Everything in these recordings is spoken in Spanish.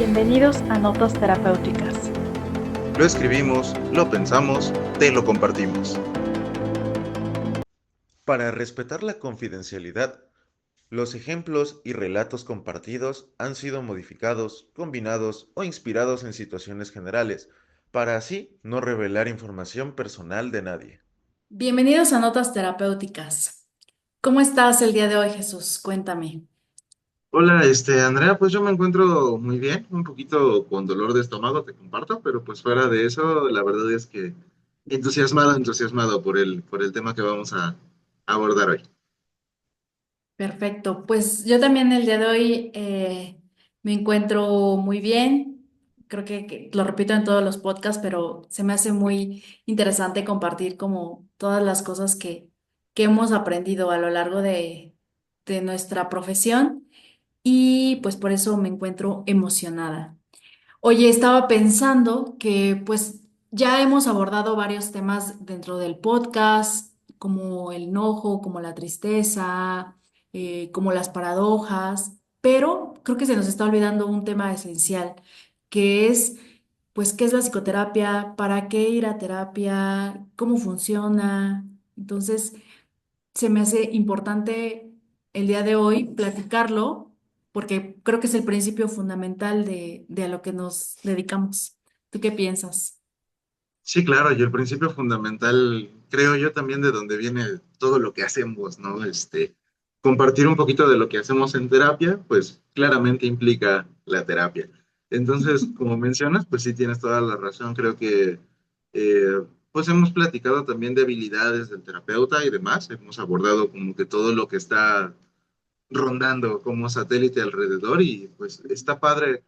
Bienvenidos a Notas Terapéuticas. Lo escribimos, lo pensamos, te lo compartimos. Para respetar la confidencialidad, los ejemplos y relatos compartidos han sido modificados, combinados o inspirados en situaciones generales, para así no revelar información personal de nadie. Bienvenidos a Notas Terapéuticas. ¿Cómo estás el día de hoy, Jesús? Cuéntame. Hola, Andrea, pues yo me encuentro muy bien, un poquito con dolor de estómago, te comparto, pero pues fuera de eso, la verdad es que entusiasmado por el tema que vamos a abordar hoy. Perfecto. Pues yo también el día de hoy me encuentro muy bien. Creo que lo repito en todos los podcasts, pero se me hace muy interesante compartir como todas las cosas que hemos aprendido a lo largo de nuestra profesión y pues por eso me encuentro emocionada. Oye, estaba pensando que pues ya hemos abordado varios temas dentro del podcast, como el enojo, como la tristeza, como las paradojas, pero creo que se nos está olvidando un tema esencial, que es pues qué es la psicoterapia, para qué ir a terapia, cómo funciona. Entonces, se me hace importante el día de hoy platicarlo porque creo que es el principio fundamental de a lo que nos dedicamos. ¿Tú qué piensas? Sí, claro, y el principio fundamental, creo yo también de donde viene todo lo que hacemos, ¿no? Compartir un poquito de lo que hacemos en terapia, pues claramente implica la terapia. Entonces, como mencionas, pues sí tienes toda la razón, creo que pues hemos platicado también de habilidades del terapeuta y demás, hemos abordado como que todo lo que está rondando como satélite alrededor y pues está padre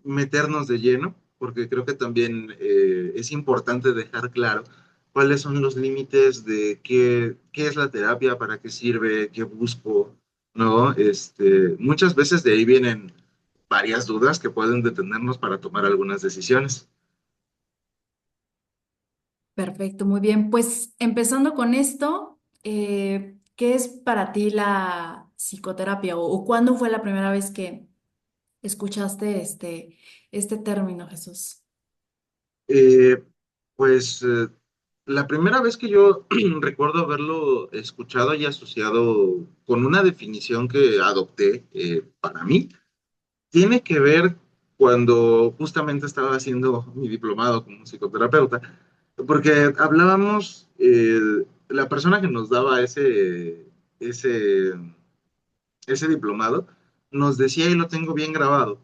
meternos de lleno, porque creo que también es importante dejar claro cuáles son los límites de qué es la terapia, para qué sirve, qué busco, ¿no? Muchas veces de ahí vienen varias dudas que pueden detenernos para tomar algunas decisiones. Perfecto, muy bien. Pues empezando con esto, ¿qué es para ti la psicoterapia o cuándo fue la primera vez que escuchaste este término, Jesús? Eh, pues la primera vez que yo recuerdo haberlo escuchado y asociado con una definición que adopté para mí, tiene que ver cuando justamente estaba haciendo mi diplomado como psicoterapeuta, porque hablábamos, la persona que nos daba ese, ese diplomado nos decía, y lo tengo bien grabado,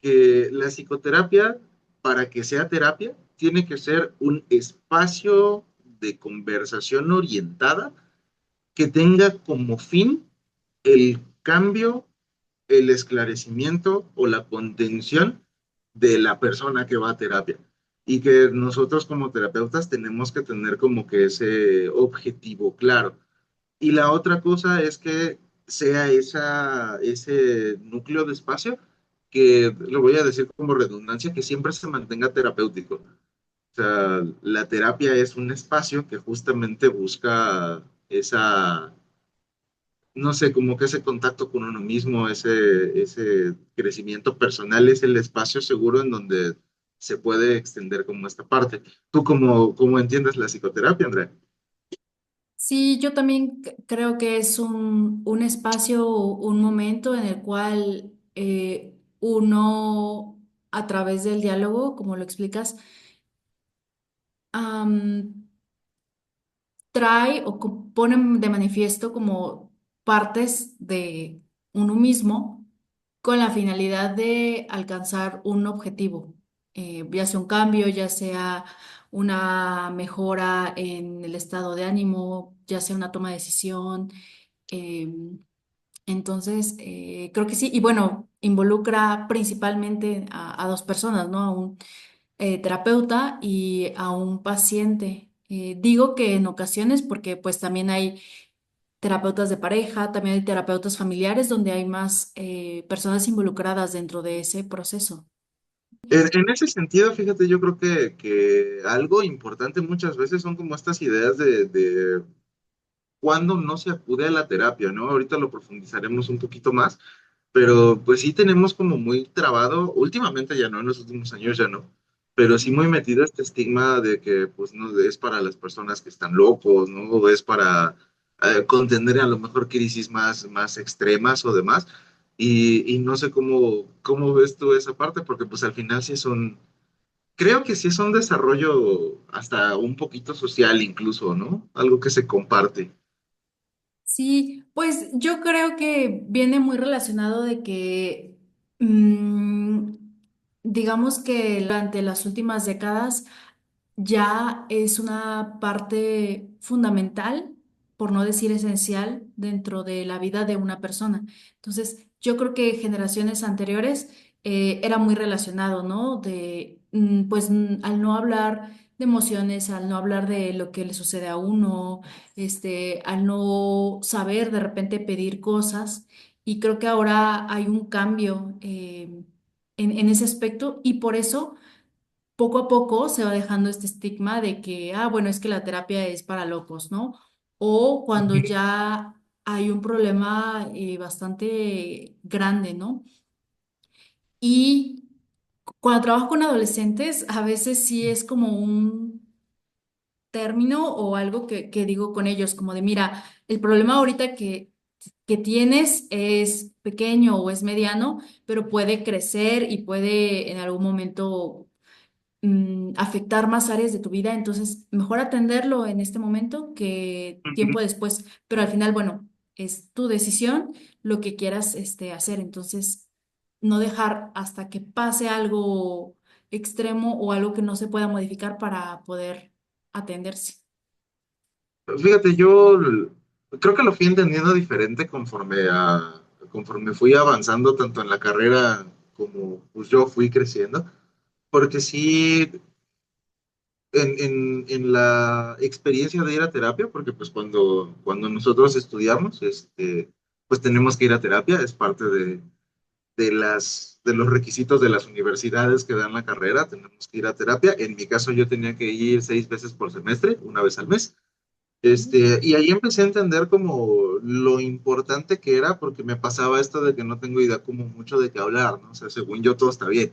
que la psicoterapia, para que sea terapia, tiene que ser un espacio de conversación orientada que tenga como fin el cambio, el esclarecimiento o la contención de la persona que va a terapia. Y que nosotros como terapeutas tenemos que tener como que ese objetivo claro. Y la otra cosa es que sea ese núcleo de espacio que, lo voy a decir como redundancia, que siempre se mantenga terapéutico. O sea, la terapia es un espacio que justamente busca esa, no sé, como que ese contacto con uno mismo, ese crecimiento personal, es el espacio seguro en donde se puede extender como esta parte. ¿Tú cómo entiendes la psicoterapia, Andrea? Sí, yo también creo que es un espacio, un momento en el cual uno, a través del diálogo, como lo explicas, am, trae o pone de manifiesto como partes de uno mismo con la finalidad de alcanzar un objetivo, ya sea un cambio, ya sea una mejora en el estado de ánimo, ya sea una toma de decisión. em, entonces, creo que sí, y bueno, involucra principalmente a dos personas, ¿no? A un terapeuta y a un paciente. Digo que en ocasiones, porque pues también hay terapeutas de pareja, también hay terapeutas familiares donde hay más personas involucradas dentro de ese proceso. En ese sentido, fíjate, yo creo que algo importante muchas veces son como estas ideas de cuándo no se acude a la terapia, ¿no? Ahorita lo profundizaremos un poquito más, pero pues sí tenemos como muy trabado, últimamente ya no, en los últimos años ya no, pero sí muy metido este estigma de que pues no es para las personas que están locos, ¿no? O es para contender a lo mejor crisis más extremas o demás. Y no sé cómo ves tú esa parte, porque pues al final sí es creo que sí es un desarrollo hasta un poquito social incluso, ¿no? Algo que se comparte. Sí, pues yo creo que viene muy relacionado de que, digamos que durante las últimas décadas ya es una parte fundamental, por no decir esencial, dentro de la vida de una persona. Entonces, yo creo que generaciones anteriores era muy relacionado, ¿no? De, pues, al no hablar de emociones, al no hablar de lo que le sucede a uno, al no saber de repente pedir cosas. Y creo que ahora hay un cambio en ese aspecto y por eso poco a poco se va dejando este estigma de que, bueno, es que la terapia es para locos, ¿no? O cuando ya hay un problema bastante grande, ¿no? Y cuando trabajo con adolescentes, a veces sí es como un término o algo que digo con ellos, como de, mira, el problema ahorita que tienes es pequeño o es mediano, pero puede crecer y puede en algún momento afectar más áreas de tu vida, entonces mejor atenderlo en este momento que tiempo después, pero al final, bueno, es tu decisión lo que quieras hacer, entonces no dejar hasta que pase algo extremo o algo que no se pueda modificar para poder atenderse. Fíjate, yo creo que lo fui entendiendo diferente conforme fui avanzando tanto en la carrera como pues yo fui creciendo, porque sí, en la experiencia de ir a terapia, porque pues cuando nosotros estudiamos, pues tenemos que ir a terapia, es parte de los requisitos de las universidades que dan la carrera, tenemos que ir a terapia. En mi caso yo tenía que ir 6 veces por semestre, una vez al mes. Y ahí empecé a entender como lo importante que era, porque me pasaba esto de que no tengo idea como mucho de qué hablar, ¿no? O sea, según yo todo está bien,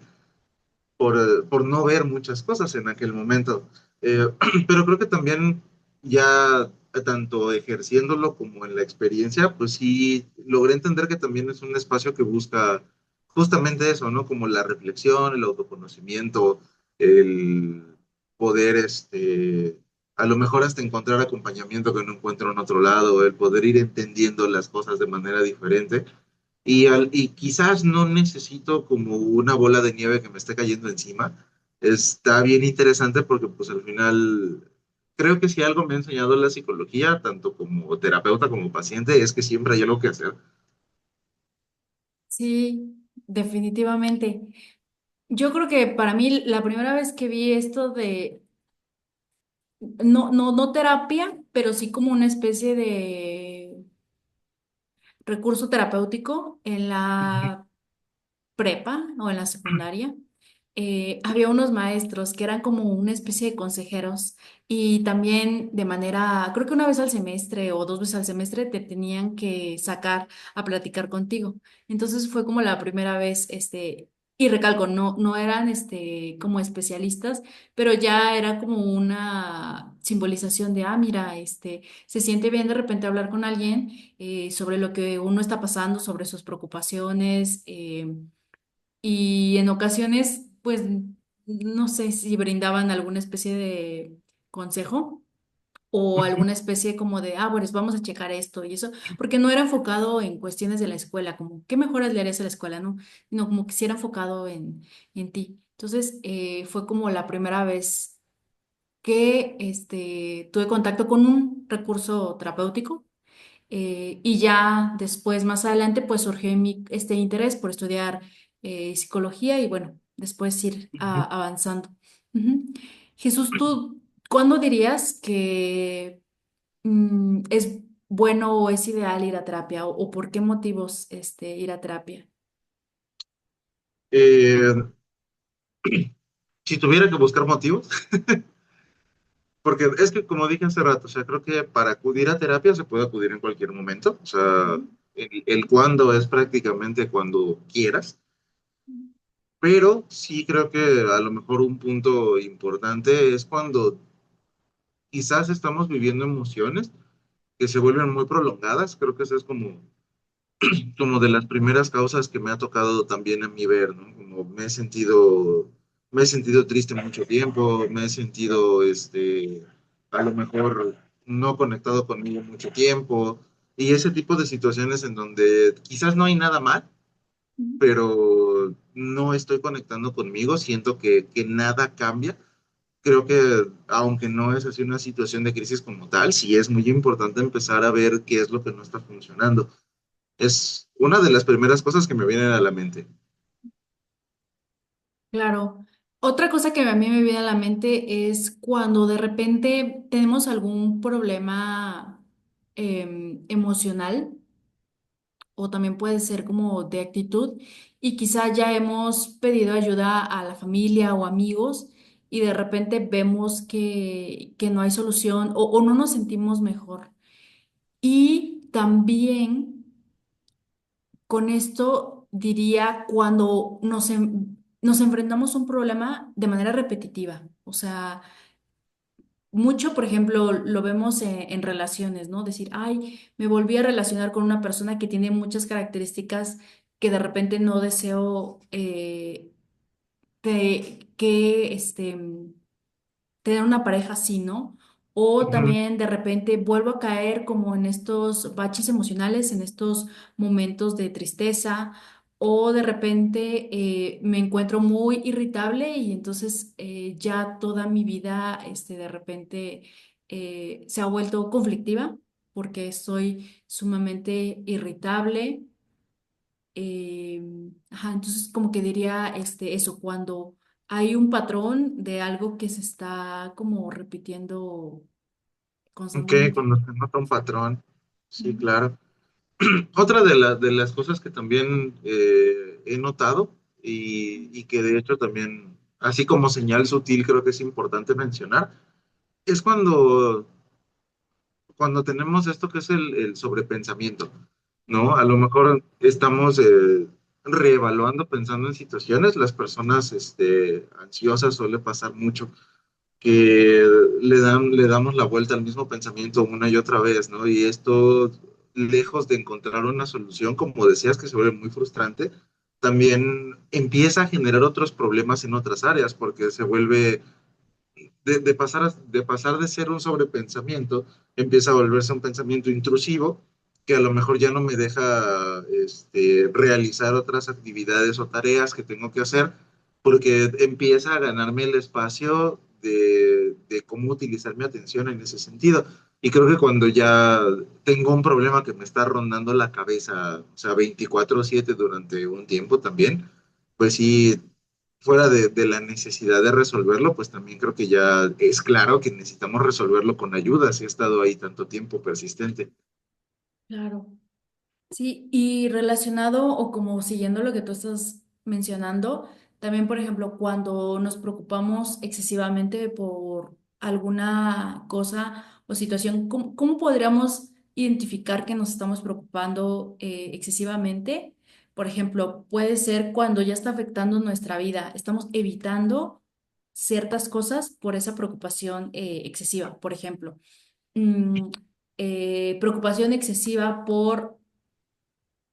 por no ver muchas cosas en aquel momento. Eh, pero creo que también ya tanto ejerciéndolo como en la experiencia, pues sí logré entender que también es un espacio que busca justamente eso, ¿no? Como la reflexión, el autoconocimiento, el poder, a lo mejor hasta encontrar acompañamiento que no encuentro en otro lado, el poder ir entendiendo las cosas de manera diferente y quizás no necesito como una bola de nieve que me esté cayendo encima. Está bien interesante porque pues al final creo que si algo me ha enseñado la psicología, tanto como terapeuta como paciente, es que siempre hay algo que hacer. Sí, definitivamente. Yo creo que para mí la primera vez que vi esto de no terapia, pero sí como una especie de recurso terapéutico en la prepa o en la secundaria. Había unos maestros que eran como una especie de consejeros y también de manera, creo que una vez al semestre o 2 veces al semestre te tenían que sacar a platicar contigo. Entonces fue como la primera vez, y recalco, no eran como especialistas, pero ya era como una simbolización de, mira, se siente bien de repente hablar con alguien sobre lo que uno está pasando, sobre sus preocupaciones. Y en ocasiones, pues, no sé si brindaban alguna especie de consejo o alguna especie como de, pues vamos a checar esto y eso, porque no era enfocado en cuestiones de la escuela, como, ¿qué mejoras le harías a la escuela? No, sino como que sí era enfocado en ti. Entonces, fue como la primera vez que tuve contacto con un recurso terapéutico y ya después, más adelante, pues surgió en mí este interés por estudiar psicología y bueno, después ir avanzando. Ujú. Jesús, ¿tú cuándo dirías que es bueno o es ideal ir a terapia o por qué motivos ir a terapia? Eh, si tuviera que buscar motivos, porque es que como dije hace rato, o sea, creo que para acudir a terapia se puede acudir en cualquier momento, o sea, Ujú. el cuándo es prácticamente cuando quieras, pero sí creo que a lo mejor un punto importante es cuando quizás estamos viviendo emociones que se vuelven muy prolongadas. Creo que eso es como de las primeras causas que me ha tocado también a mí ver, ¿no? Como me he sentido triste mucho tiempo, me he sentido, a lo mejor no conectado conmigo mucho tiempo, y ese tipo de situaciones en donde quizás no hay nada mal, pero no estoy conectando conmigo, siento que nada cambia. Creo que, aunque no es así una situación de crisis como tal, sí es muy importante empezar a ver qué es lo que no está funcionando. Es una de las primeras cosas que me vienen a la mente. Claro. Otra cosa que a mí me viene a la mente es cuando de repente tenemos algún problema emocional o también puede ser como de actitud y quizá ya hemos pedido ayuda a la familia o amigos y de repente vemos que no hay solución o no nos sentimos mejor. Y también con esto diría cuando nos enfrentamos a un problema de manera repetitiva. O sea, mucho, por ejemplo, lo vemos en relaciones, ¿no? Decir, ay, me volví a relacionar con una persona que tiene muchas características que de repente no deseo que tener una pareja así, ¿no? O Ujú. también de repente vuelvo a caer como en estos baches emocionales, en estos momentos de tristeza, o de repente me encuentro muy irritable y entonces ya toda mi vida de repente se ha vuelto conflictiva porque estoy sumamente irritable. Ajá, entonces como que diría eso, cuando hay un patrón de algo que se está como repitiendo Ok, constantemente. cuando se nota un patrón, sí, Ujú. claro. Otra de las cosas que también he notado y que de hecho también, así como señal sutil, creo que es importante mencionar, es cuando tenemos esto que es el sobrepensamiento, ¿no? A lo mejor estamos reevaluando, pensando en situaciones. Las personas ansiosas suele pasar mucho que le damos la vuelta al mismo pensamiento una y otra vez, ¿no? Y esto, lejos de encontrar una solución, como decías, que se vuelve muy frustrante, también empieza a generar otros problemas en otras áreas, porque se vuelve de pasar de ser un sobrepensamiento, empieza a volverse un pensamiento intrusivo que a lo mejor ya no me deja realizar otras actividades o tareas que tengo que hacer porque empieza a ganarme el espacio de cómo utilizar mi atención en ese sentido. Y creo que cuando ya tengo un problema que me está rondando la cabeza, o sea, 24/7 durante un tiempo también, pues sí, fuera de la necesidad de resolverlo, pues también creo que ya es claro que necesitamos resolverlo con ayuda si ha estado ahí tanto tiempo persistente. Claro. Sí, y relacionado o como siguiendo lo que tú estás mencionando, también, por ejemplo, cuando nos preocupamos excesivamente por alguna cosa o situación, ¿cómo podríamos identificar que nos estamos preocupando excesivamente? Por ejemplo, puede ser cuando ya está afectando nuestra vida, estamos evitando ciertas cosas por esa preocupación excesiva. Por ejemplo, mm, preocupación excesiva por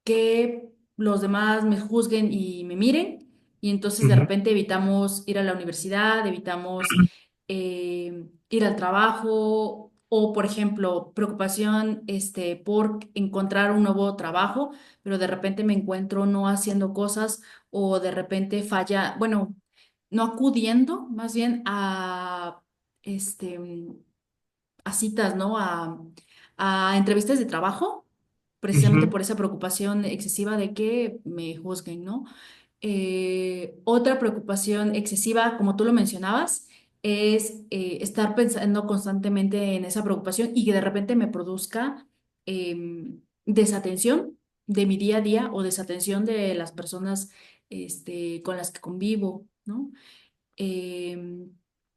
que los demás me juzguen y me miren, y entonces de Ujú, repente evitamos ir a la universidad, evitamos ir al trabajo, o por ejemplo, preocupación por encontrar un nuevo trabajo, pero de repente me encuentro no haciendo cosas o de repente falla, bueno, no acudiendo más bien este, a citas, ¿no? A entrevistas de trabajo, precisamente ujú, por esa preocupación excesiva de que me juzguen, ¿no? Otra preocupación excesiva, como tú lo mencionabas, es estar pensando constantemente en esa preocupación y que de repente me produzca desatención de mi día a día o desatención de las personas con las que convivo, ¿no? Em,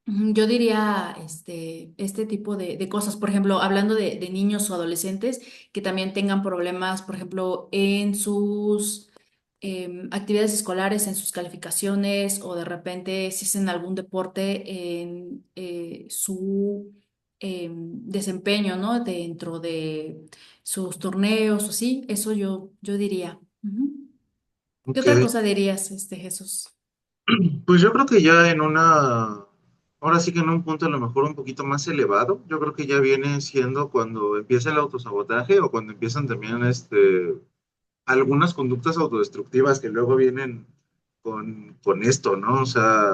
Yo diría este tipo de cosas, por ejemplo, hablando de niños o adolescentes que también tengan problemas, por ejemplo, en sus actividades escolares, en sus calificaciones o de repente si hacen algún deporte en su desempeño, ¿no? Dentro de sus torneos o sí, eso yo diría. Ujú. ¿Qué Ok, otra cosa dirías, Jesús? pues yo creo que ya ahora sí que en un punto a lo mejor un poquito más elevado, yo creo que ya viene siendo cuando empieza el autosabotaje o cuando empiezan también algunas conductas autodestructivas que luego vienen con esto, ¿no? O sea,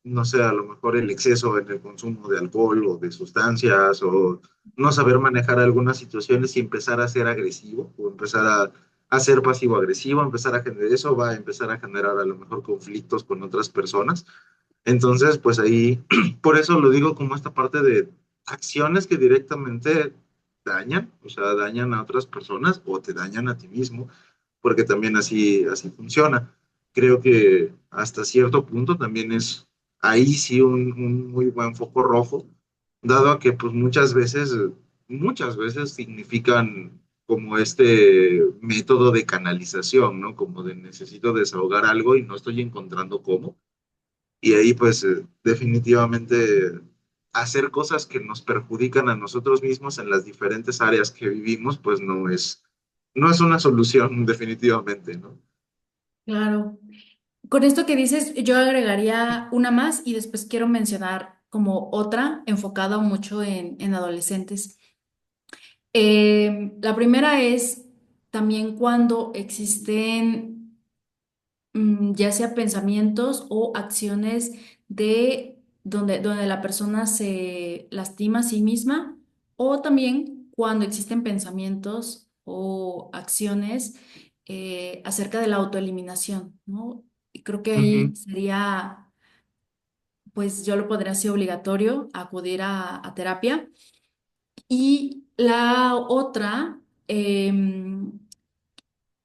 no sé, a lo mejor el exceso en el consumo de alcohol o de sustancias o no saber manejar algunas situaciones y empezar a ser agresivo o empezar a ser pasivo-agresivo, empezar a generar eso, va a empezar a generar a lo mejor conflictos con otras personas. Entonces, pues ahí, por eso lo digo como esta parte de acciones que directamente dañan, o sea, dañan a otras personas o te dañan a ti mismo porque también así funciona. Creo que hasta cierto punto también es ahí sí un muy buen foco rojo, dado a que pues muchas veces significan como este método de canalización, ¿no? Como de necesito desahogar algo y no estoy encontrando cómo. Y ahí pues definitivamente hacer cosas que nos perjudican a nosotros mismos en las diferentes áreas que vivimos, pues no es una solución definitivamente, ¿no? Claro. Con esto que dices, yo agregaría una más y después quiero mencionar como otra enfocada mucho en adolescentes. La primera es también cuando existen ya sea pensamientos o acciones donde la persona se lastima a sí misma o también cuando existen pensamientos o acciones acerca de la autoeliminación, ¿no? Y creo que ahí Ujú, sería, pues yo lo pondría así obligatorio, acudir a terapia. Y la otra,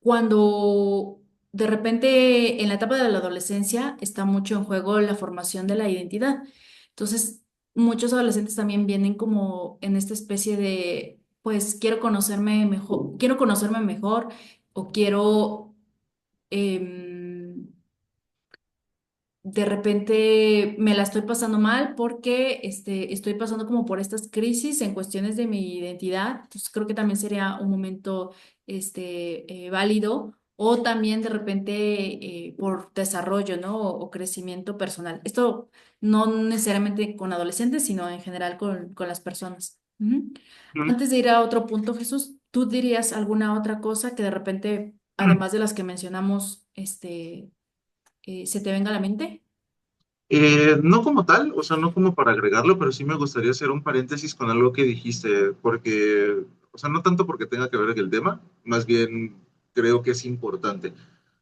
cuando de repente en la etapa de la adolescencia está mucho en juego la formación de la identidad. Entonces, muchos adolescentes también vienen como en esta especie de, pues quiero conocerme mejor o quiero em, de repente me la estoy pasando mal porque estoy pasando como por estas crisis en cuestiones de mi identidad. Entonces creo que también sería un momento válido o también de repente por desarrollo, ¿no? O crecimiento personal. Esto no necesariamente con adolescentes, sino en general con las personas. Ujú. ujú. Antes de ir a otro punto, Jesús, ¿tú dirías alguna otra cosa que de repente, además de las que mencionamos, se te venga a la mente? No como tal, o sea, no como para agregarlo, pero sí me gustaría hacer un paréntesis con algo que dijiste, porque, o sea, no tanto porque tenga que ver con el tema, más bien creo que es importante.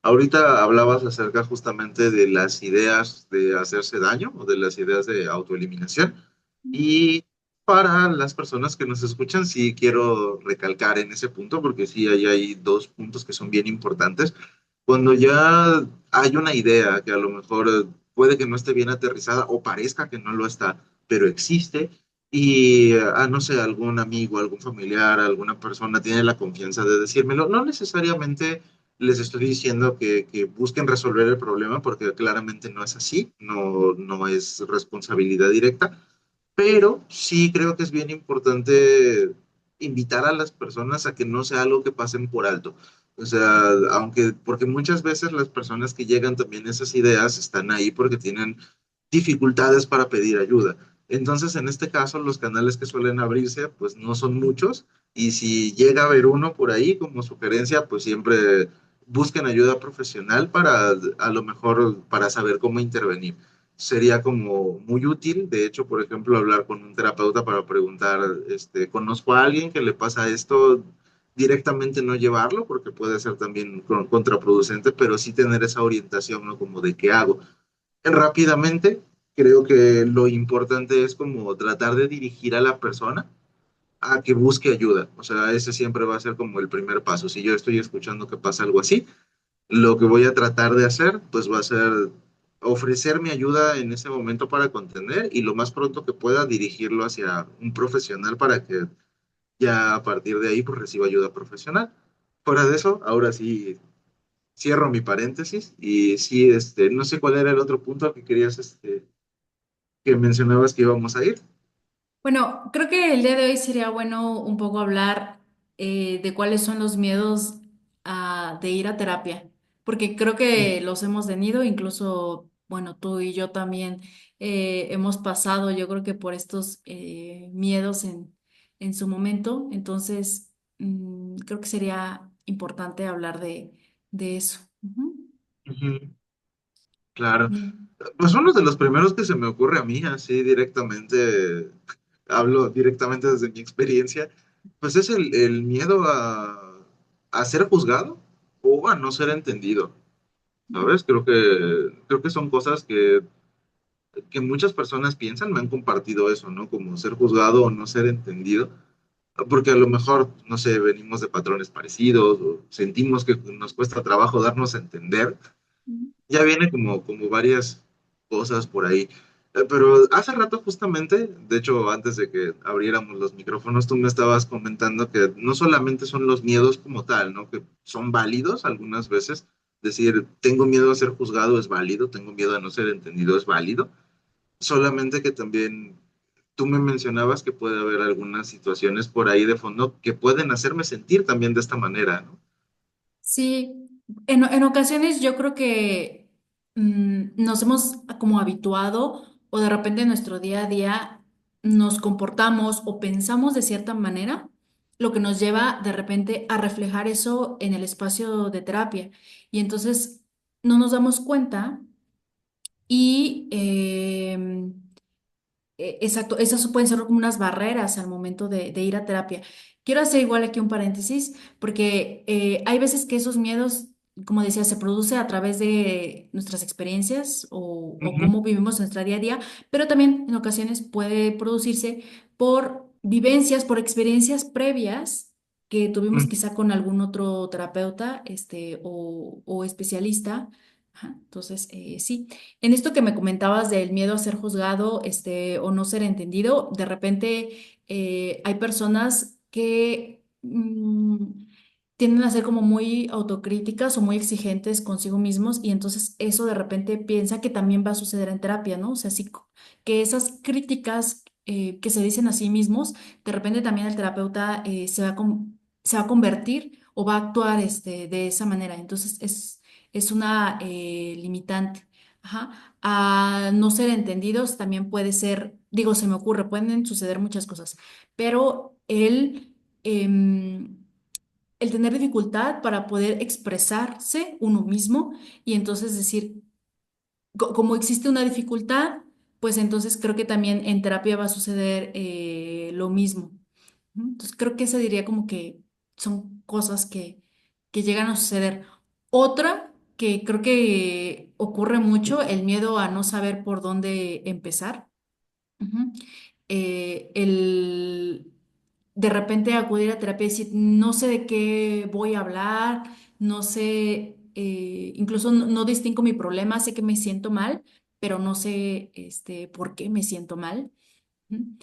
Ahorita hablabas acerca justamente de las ideas de hacerse daño o de las ideas de autoeliminación, y para las personas que nos escuchan, sí quiero recalcar en ese punto, porque sí hay dos puntos que son bien importantes. Cuando ya hay una idea que a lo mejor puede que no esté bien aterrizada o parezca que no lo está, pero existe y, no sé, algún amigo, algún familiar, alguna persona tiene la confianza de decírmelo, no necesariamente les estoy diciendo que busquen resolver el problema porque claramente no es así, no es responsabilidad directa, pero sí creo que es bien importante invitar a las personas a que no sea algo que pasen por alto. O sea, porque muchas veces las personas que llegan también a esas ideas están ahí porque tienen dificultades para pedir ayuda. Entonces, en este caso, los canales que suelen abrirse, pues no son muchos. Y si llega a haber uno por ahí como sugerencia, pues siempre busquen ayuda profesional para, a lo mejor, para saber cómo intervenir. Sería como muy útil, de hecho, por ejemplo, hablar con un terapeuta para preguntar, ¿conozco a alguien que le pasa esto? Directamente no llevarlo, porque puede ser también contraproducente, pero sí tener esa orientación, ¿no? Como de qué hago. Rápidamente, creo que lo importante es como tratar de dirigir a la persona a que busque ayuda. O sea, ese siempre va a ser como el primer paso. Si yo estoy escuchando que pasa algo así, lo que voy a tratar de hacer, pues va a ser ofrecer mi ayuda en ese momento para contener y lo más pronto que pueda dirigirlo hacia un profesional para que ya a partir de ahí pues reciba ayuda profesional. Fuera de eso, ahora sí cierro mi paréntesis y sí, no sé cuál era el otro punto que querías, que mencionabas que íbamos a ir. Bueno, creo que el día de hoy sería bueno un poco hablar de cuáles son los miedos de ir a terapia, porque creo que los hemos tenido, incluso, bueno, tú y yo también hemos pasado, yo creo que por estos miedos en su momento, entonces creo que sería importante hablar de eso. Ujú. Ujú, claro. Mm. Pues uno de los primeros que se me ocurre a mí, así directamente, hablo directamente desde mi experiencia, pues es el miedo a ser juzgado o a no ser entendido, ¿sabes? Creo que son cosas que muchas personas piensan, me han compartido eso, ¿no? Como ser juzgado o no ser entendido, porque a lo mejor, no sé, venimos de patrones parecidos o sentimos que nos cuesta trabajo darnos a entender, ya viene como varias cosas por ahí. Pero hace rato justamente, de hecho, antes de que abriéramos los micrófonos, tú me estabas comentando que no solamente son los miedos como tal, ¿no? Que son válidos algunas veces. Decir, tengo miedo a ser juzgado es válido, tengo miedo a no ser entendido es válido. Solamente que también tú me mencionabas que puede haber algunas situaciones por ahí de fondo que pueden hacerme sentir también de esta manera, ¿no? Sí, en ocasiones yo creo que nos hemos como habituado o de repente en nuestro día a día nos comportamos o pensamos de cierta manera, lo que nos lleva de repente a reflejar eso en el espacio de terapia. Y entonces no nos damos cuenta y exacto, esas pueden ser como unas barreras al momento de ir a terapia. Quiero hacer igual aquí un paréntesis, porque hay veces que esos miedos, como decía, se produce a través de nuestras experiencias o Ujú, cómo vivimos nuestra día a día, pero también en ocasiones puede producirse por vivencias, por experiencias previas que tuvimos ujú. quizá con algún otro terapeuta, o especialista. Ajá, entonces, sí. En esto que me comentabas del miedo a ser juzgado, o no ser entendido, de repente hay personas que tienden a ser como muy autocríticas o muy exigentes consigo mismos y entonces eso de repente piensa que también va a suceder en terapia, ¿no? O sea, sí, que esas críticas que se dicen a sí mismos, de repente también el terapeuta se va a convertir o va a actuar de esa manera. Entonces es una limitante. Ajá. A no ser entendidos también puede ser, digo, se me ocurre, pueden suceder muchas cosas, pero el tener dificultad para poder expresarse uno mismo y entonces decir, como existe una dificultad, pues entonces creo que también en terapia va a suceder lo mismo. Ujú. Entonces creo que esa diría como que son cosas que llegan a suceder. Otra que creo que ocurre mucho, el miedo a no saber por dónde empezar. Ujú. El de repente acudir a terapia y decir, no sé de qué voy a hablar, no sé, incluso no distingo mi problema, sé que me siento mal, pero no sé por qué me siento mal. Ujú.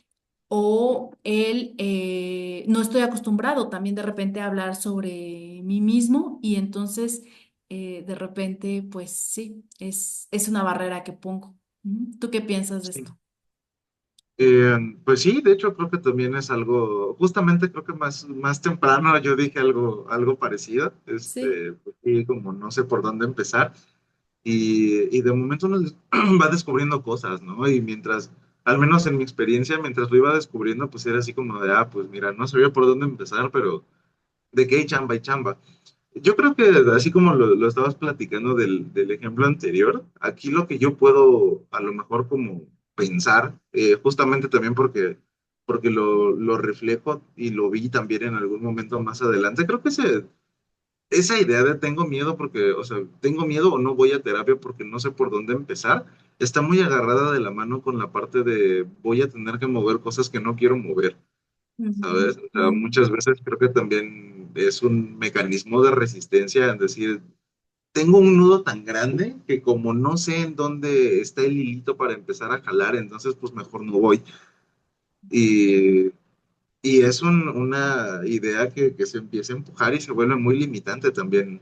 O no estoy acostumbrado también de repente a hablar sobre mí mismo y entonces de repente, pues sí, es una barrera que pongo. Ujú. ¿Tú qué piensas de Sí. esto? Pues sí, de hecho creo que también es algo, justamente creo que más temprano yo dije algo parecido, Sí. pues sí, como no sé por dónde empezar, y de momento uno va descubriendo cosas, ¿no? Y mientras, al menos en mi experiencia, mientras lo iba descubriendo, pues era así como de, pues mira, no sabía por dónde empezar, pero de qué hay chamba y chamba. Yo creo que así como lo estabas platicando del ejemplo anterior, aquí lo que yo puedo a lo mejor como pensar, justamente también porque lo reflejo y lo vi también en algún momento más adelante, creo que esa idea de tengo miedo porque, o sea, tengo miedo o no voy a terapia porque no sé por dónde empezar, está muy agarrada de la mano con la parte de voy a tener que mover cosas que no quiero mover. Ujú, ¿Sabes? O sea, ujú, muchas veces creo que también es un mecanismo de resistencia en decir, tengo un nudo tan grande que como no sé en dónde está el hilito para empezar a jalar, entonces pues mejor no voy. Y, y es una idea que se empieza a empujar y se vuelve muy limitante también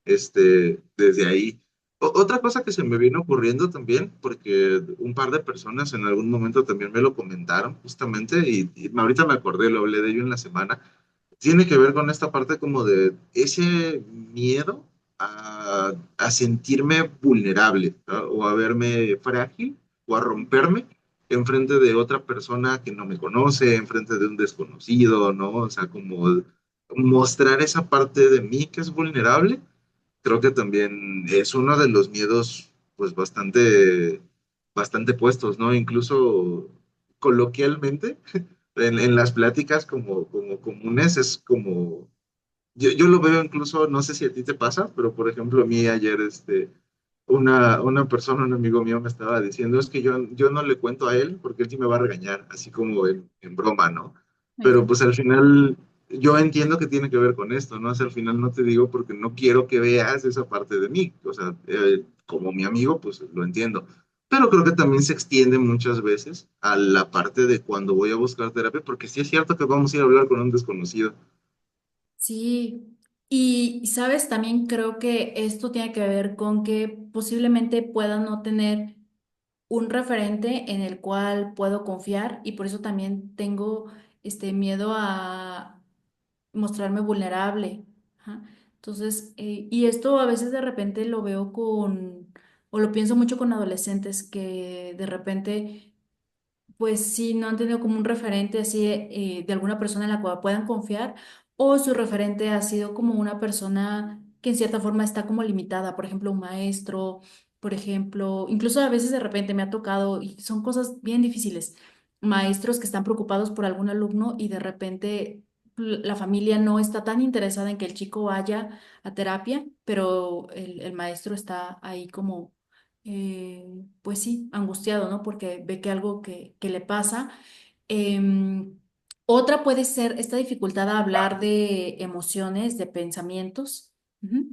desde ahí. Otra cosa que se me vino ocurriendo también, porque un par de personas en algún momento también me lo comentaron justamente, y ahorita me acordé, lo hablé de ello en la semana, tiene que ver con esta parte como de ese miedo a sentirme vulnerable, ¿no? O a verme frágil o a romperme enfrente de otra persona que no me conoce, enfrente de un desconocido, ¿no? O sea, como mostrar esa parte de mí que es vulnerable, creo que también es uno de los miedos, pues bastante puestos, ¿no? Incluso coloquialmente en las pláticas como comunes es como, yo lo veo incluso, no sé si a ti te pasa, pero por ejemplo a mí ayer una persona, un amigo mío me estaba diciendo, es que yo no le cuento a él porque él sí me va a regañar, así como en broma, ¿no? Pero pues al final yo entiendo que tiene que ver con esto, ¿no? O sea, al final no te digo porque no quiero que veas esa parte de mí, o sea, como mi amigo, pues lo entiendo. Pero creo que también se extiende muchas veces a la parte de cuando voy a buscar terapia, porque sí es cierto que vamos a ir a hablar con un desconocido. Sí, y sabes, también creo que esto tiene que ver con que posiblemente pueda no tener un referente en el cual puedo confiar y por eso también tengo este miedo a mostrarme vulnerable. Ajá. Entonces, y esto a veces de repente lo veo o lo pienso mucho con adolescentes que de repente pues sí, no han tenido como un referente así de alguna persona en la cual puedan confiar, o su referente ha sido como una persona que en cierta forma está como limitada, por ejemplo, un maestro, por ejemplo, incluso a veces de repente me ha tocado, y son cosas bien difíciles, maestros que están preocupados por algún alumno y de repente la familia no está tan interesada en que el chico vaya a terapia, pero el maestro está ahí como pues sí, angustiado, ¿no? Porque ve que algo que le pasa. Em, Otra puede ser esta dificultad a hablar de emociones, de pensamientos. Ujú.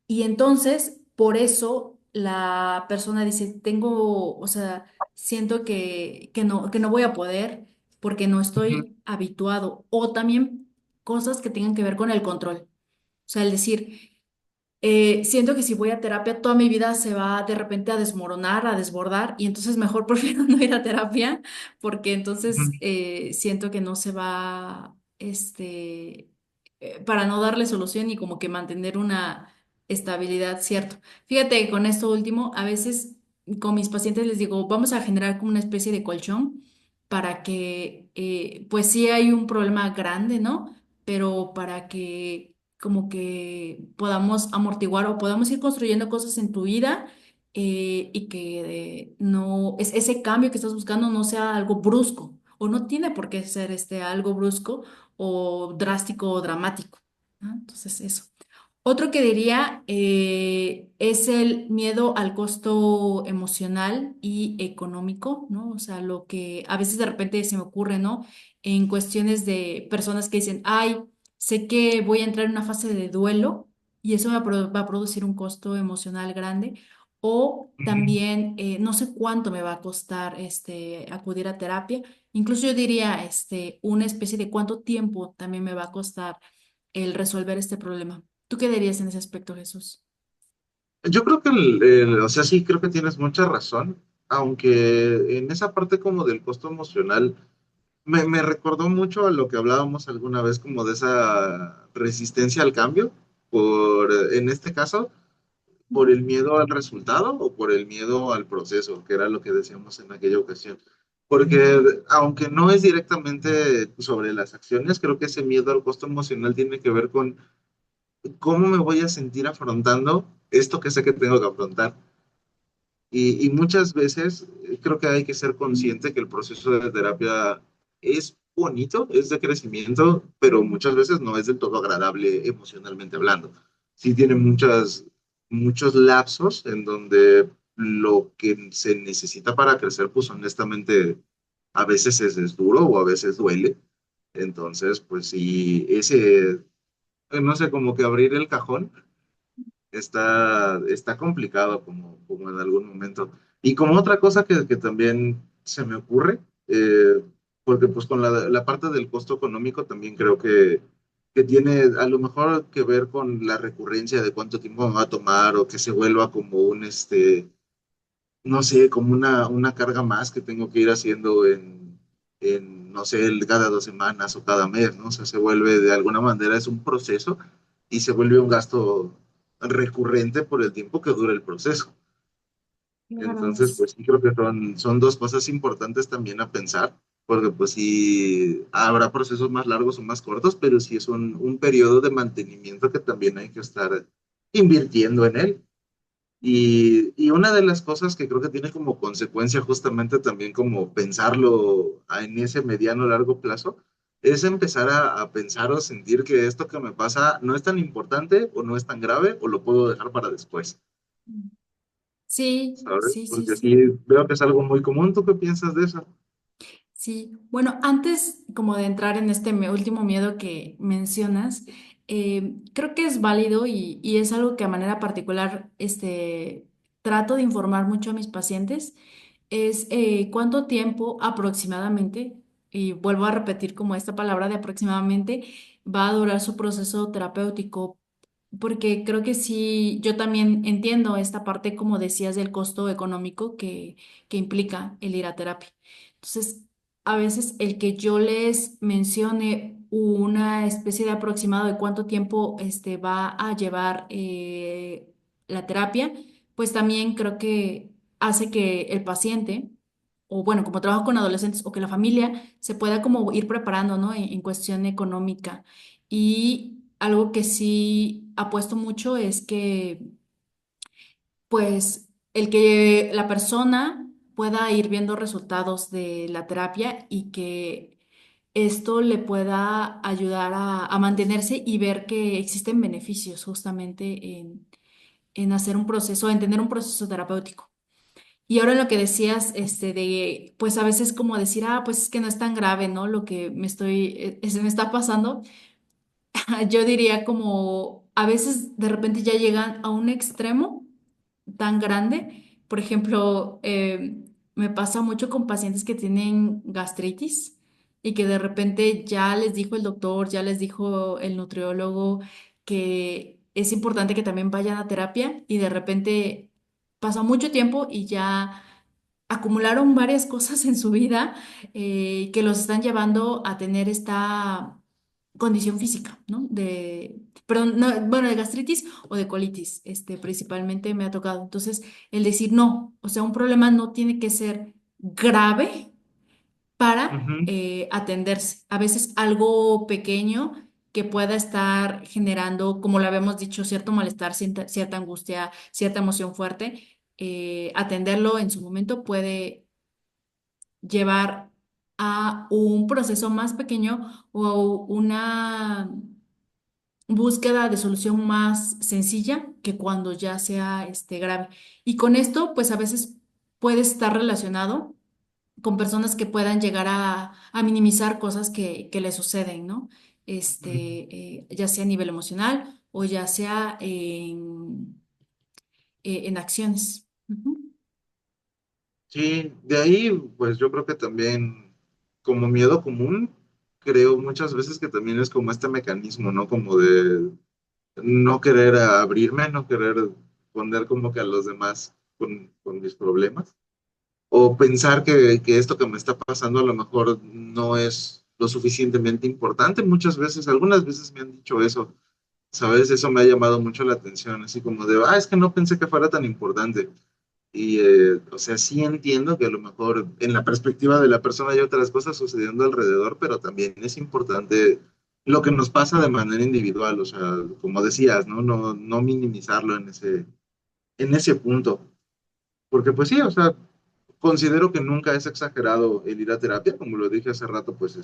Y entonces, por eso la persona dice, tengo, o sea, siento que no voy a poder porque no Ujú, estoy habituado. O también cosas que tengan que ver con el control. O sea, el decir, siento que si voy a terapia, toda mi vida se va de repente a desmoronar, a desbordar, y entonces mejor prefiero no ir a terapia, porque ujú. entonces siento que no se va, para no darle solución y como que mantener una estabilidad, ¿cierto? Fíjate, con esto último, a veces con mis pacientes les digo, vamos a generar como una especie de colchón para que, pues sí hay un problema grande, ¿no? Pero para que como que podamos amortiguar o podamos ir construyendo cosas en tu vida y que no, ese cambio que estás buscando no sea algo brusco o no tiene por qué ser algo brusco o drástico o dramático, ¿no? Entonces eso. Otro que diría es el miedo al costo emocional y económico, ¿no? O sea, lo que a veces de repente se me ocurre, ¿no? En cuestiones de personas que dicen, ay, sé que voy a entrar en una fase de duelo y eso va a producir un costo emocional grande. O también no sé cuánto me va a costar acudir a terapia. Incluso yo diría una especie de cuánto tiempo también me va a costar el resolver este problema. ¿Tú qué dirías en ese aspecto, Jesús? Yo creo que, o sea, sí, creo que tienes mucha razón, aunque en esa parte como del costo emocional, me recordó mucho a lo que hablábamos alguna vez como de esa resistencia al cambio, en este caso, por el miedo al resultado o por el miedo al proceso, que era lo que decíamos en aquella ocasión. Porque aunque no es directamente sobre las acciones, creo que ese miedo al costo emocional tiene que ver con cómo me voy a sentir afrontando esto que sé que tengo que afrontar. Y muchas veces creo que hay que ser consciente que el proceso de terapia es bonito, es de crecimiento, pero muchas veces no es del todo agradable emocionalmente hablando. Sí tiene muchos lapsos en donde lo que se necesita para crecer, pues honestamente, a veces es duro o a veces duele. Entonces, pues sí, no sé, como que abrir el cajón está complicado como en algún momento. Y como otra cosa que también se me ocurre, porque pues con la parte del costo económico también creo que tiene a lo mejor que ver con la recurrencia de cuánto tiempo me va a tomar o que se vuelva como no sé, como una carga más que tengo que ir haciendo no sé, cada 2 semanas o cada mes, ¿no? O sea, se vuelve de alguna manera, es un proceso y se vuelve un gasto recurrente por el tiempo que dura el proceso. Claro, Entonces, pues sí creo que son dos cosas importantes también a pensar, porque pues sí habrá procesos más largos o más cortos, pero sí es un periodo de mantenimiento que también hay que estar invirtiendo en él. Y una de las cosas que creo que tiene como consecuencia justamente también como pensarlo en ese mediano largo plazo, es empezar a pensar o sentir que esto que me pasa no es tan importante o no es tan grave o lo puedo dejar para después, sí, ¿sabes? sí, sí, Porque aquí sí. veo que es algo muy común. ¿Tú qué piensas de eso? Sí, bueno, antes como de entrar en este último miedo que mencionas, creo que es válido y es algo que a manera particular trato de informar mucho a mis pacientes, es cuánto tiempo aproximadamente, y vuelvo a repetir como esta palabra de aproximadamente, va a durar su proceso terapéutico, porque creo que sí, yo también entiendo esta parte, como decías, del costo económico que implica el ir a terapia. Entonces, a veces el que yo les mencione una especie de aproximado de cuánto tiempo va a llevar la terapia, pues también creo que hace que el paciente, o bueno, como trabajo con adolescentes, o que la familia se pueda como ir preparando, ¿no? En cuestión económica. Y algo que sí apuesto mucho es que pues el que la persona pueda ir viendo resultados de la terapia y que esto le pueda ayudar a mantenerse y ver que existen beneficios justamente en hacer un proceso, en tener un proceso terapéutico. Y ahora lo que decías, de, pues a veces como decir, ah, pues es que no es tan grave, ¿no? Lo que se me está pasando. Yo diría como a veces de repente ya llegan a un extremo tan grande. Por ejemplo, me pasa mucho con pacientes que tienen gastritis y que de repente ya les dijo el doctor, ya les dijo el nutriólogo que es importante que también vayan a terapia y de repente pasa mucho tiempo y ya acumularon varias cosas en su vida que los están llevando a tener esta condición física, ¿no? Perdón, no, bueno, de gastritis o de colitis, principalmente me ha tocado. Entonces, el decir no, o sea, un problema no tiene que ser grave para Ujú, atenderse. A veces algo pequeño que pueda estar generando, como lo habíamos dicho, cierto malestar, cierta angustia, cierta emoción fuerte, atenderlo en su momento puede llevar a un proceso más pequeño o una búsqueda de solución más sencilla que cuando ya sea grave. Y con esto, pues a veces puede estar relacionado con personas que puedan llegar a minimizar cosas que le suceden, ¿no? ujú. Ya sea a nivel emocional o ya sea en acciones. Ujú, Sí, de ahí, pues yo creo que también, como miedo común, creo muchas veces que también es como este mecanismo, ¿no? Como de no querer abrirme, no querer poner como que a los demás con mis problemas, o pensar que esto que me está pasando a lo mejor no es lo suficientemente importante. Muchas veces, algunas veces me han dicho eso, ¿sabes? Eso me ha llamado mucho la atención, así como de, es que no pensé que fuera tan importante. Y, o sea, sí entiendo que a lo mejor en la perspectiva de la persona hay otras cosas sucediendo alrededor, pero también es importante lo que nos pasa de manera individual, o sea, como decías, ¿no? No minimizarlo en ese punto. Porque pues sí, o sea, considero que nunca es exagerado el ir a terapia, como lo dije hace rato, pues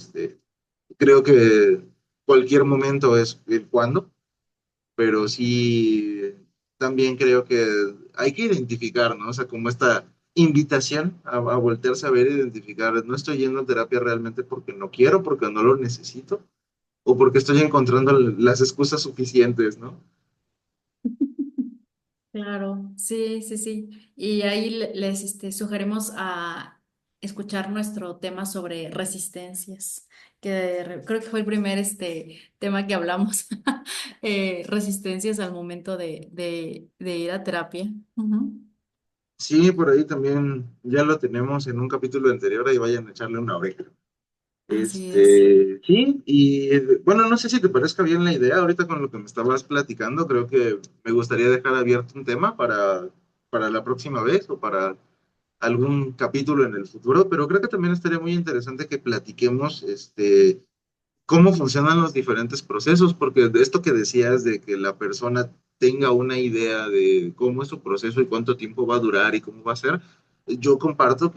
creo que cualquier momento es el cuándo, pero sí también creo que hay que identificar, ¿no? O sea, como esta invitación a voltearse a ver e identificar, no estoy yendo a terapia realmente porque no quiero, porque no lo necesito, o porque estoy encontrando las excusas suficientes, ¿no? Claro, sí, sí, sí. Y ahí les sugerimos a escuchar nuestro tema sobre resistencias, creo que fue el primer tema que hablamos, resistencias al momento de ir a terapia. Ujú. Sí, por ahí también ya lo tenemos en un capítulo anterior, ahí vayan a echarle una oreja. Así es. Sí, y bueno, no sé si te parezca bien la idea, ahorita con lo que me estabas platicando, creo que me gustaría dejar abierto un tema para la próxima vez o para algún capítulo en el futuro, pero creo que también estaría muy interesante que platiquemos, cómo funcionan los diferentes procesos, porque de esto que decías de que la persona tenga una idea de cómo es su proceso y cuánto tiempo va a durar y cómo va a ser, yo comparto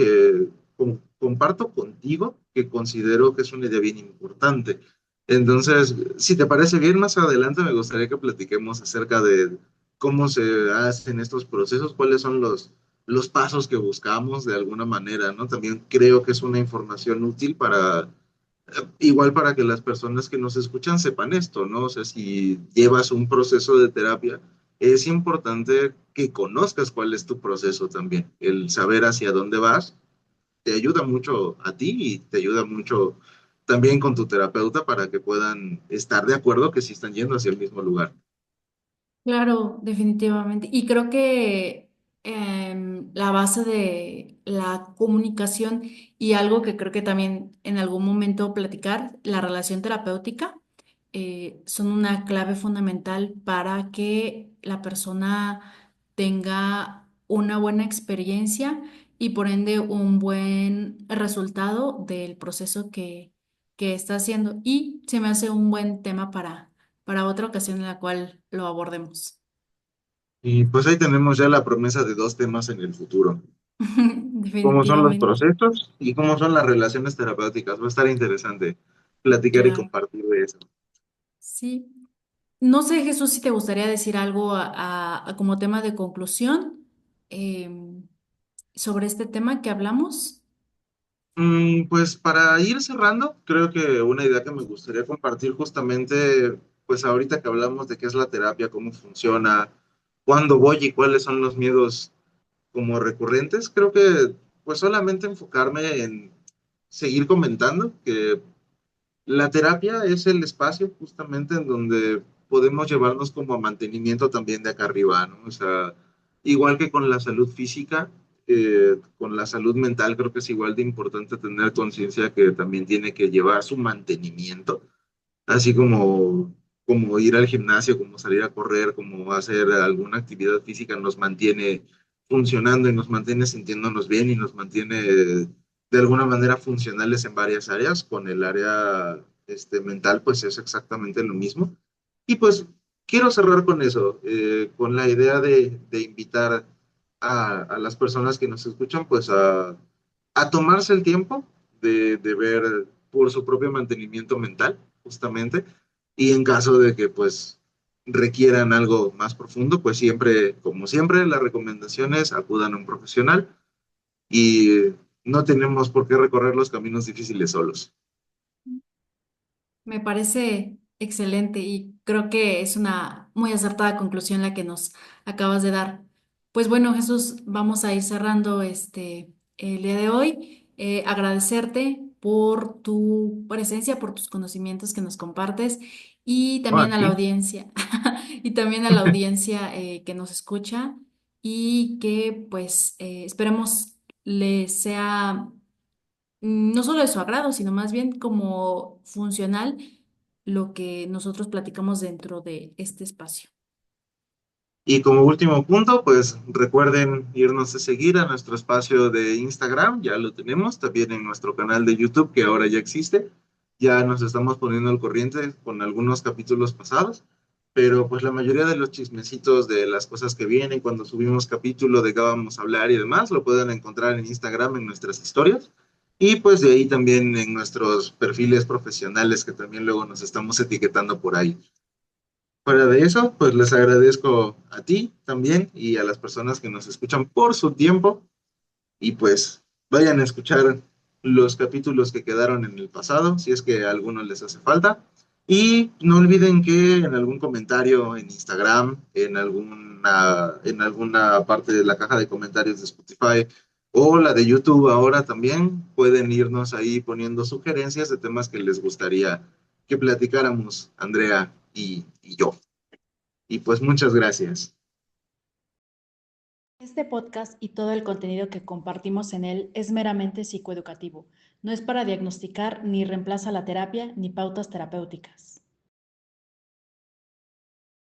contigo que considero que es una idea bien importante. Entonces, si te parece bien, más adelante me gustaría que platiquemos acerca de cómo se hacen estos procesos, cuáles son los pasos que buscamos de alguna manera, ¿no? También creo que es una información útil para igual para que las personas que nos escuchan sepan esto, ¿no? O sea, si llevas un proceso de terapia, es importante que conozcas cuál es tu proceso también. El saber hacia dónde vas te ayuda mucho a ti y te ayuda mucho también con tu terapeuta para que puedan estar de acuerdo que sí están yendo hacia el mismo lugar. Claro, definitivamente. Y creo que la base de la comunicación y algo que creo que también en algún momento platicar, la relación terapéutica, son una clave fundamental para que la persona tenga una buena experiencia y por ende un buen resultado del proceso que está haciendo. Y se me hace un buen tema para otra ocasión en la cual lo abordemos. Y pues ahí tenemos ya la promesa de dos temas en el futuro. Cómo son los Definitivamente, procesos y cómo son las relaciones terapéuticas. Va a estar interesante platicar y claro. compartir de eso. Sí. No sé, Jesús, si te gustaría decir algo como tema de conclusión em, sobre este tema que hablamos. Pues para ir cerrando, creo que una idea que me gustaría compartir justamente, pues ahorita que hablamos de qué es la terapia, cómo funciona, cuándo voy y cuáles son los miedos como recurrentes, creo que pues solamente enfocarme en seguir comentando que la terapia es el espacio justamente en donde podemos llevarnos como a mantenimiento también de acá arriba, ¿no? O sea, igual que con la salud física, con la salud mental creo que es igual de importante tener conciencia que también tiene que llevar su mantenimiento, así como ir al gimnasio, como salir a correr, como hacer alguna actividad física nos mantiene funcionando y nos mantiene sintiéndonos bien y nos mantiene de alguna manera funcionales en varias áreas. Con el área mental, pues es exactamente lo mismo. Y pues quiero cerrar con eso, con la idea de invitar a las personas que nos escuchan, pues a tomarse el tiempo de ver por su propio mantenimiento mental, justamente, y en caso de que pues requieran algo más profundo, pues siempre, como siempre, la recomendación es acudan a un profesional y no tenemos por qué recorrer los caminos difíciles solos. Me parece excelente y creo que es una muy acertada conclusión la que nos acabas de dar. Pues bueno, Jesús, vamos a ir cerrando el día de hoy. Agradecerte por tu presencia, por tus conocimientos que nos compartes y No, también a la aquí. audiencia y también a la audiencia que nos escucha y que pues esperemos les sea no solo de su agrado, sino más bien como funcional lo que nosotros platicamos dentro de este espacio. Y como último punto, pues recuerden irnos a seguir a nuestro espacio de Instagram, ya lo tenemos, también en nuestro canal de YouTube que ahora ya existe. Ya nos estamos poniendo al corriente con algunos capítulos pasados, pero pues la mayoría de los chismecitos de las cosas que vienen, cuando subimos capítulo de qué vamos a hablar y demás, lo pueden encontrar en Instagram en nuestras historias. Y pues de ahí también en nuestros perfiles profesionales que también luego nos estamos etiquetando por ahí. Fuera de eso, pues les agradezco a ti también y a las personas que nos escuchan por su tiempo y pues vayan a escuchar los capítulos que quedaron en el pasado, si es que a algunos les hace falta. Y no olviden que en algún comentario en Instagram, en alguna parte de la caja de comentarios de Spotify o la de YouTube ahora también, pueden irnos ahí poniendo sugerencias de temas que les gustaría que platicáramos, Andrea y yo. Y pues muchas gracias. Este podcast y todo el contenido que compartimos en él es meramente psicoeducativo. No es para diagnosticar ni reemplaza la terapia ni pautas terapéuticas.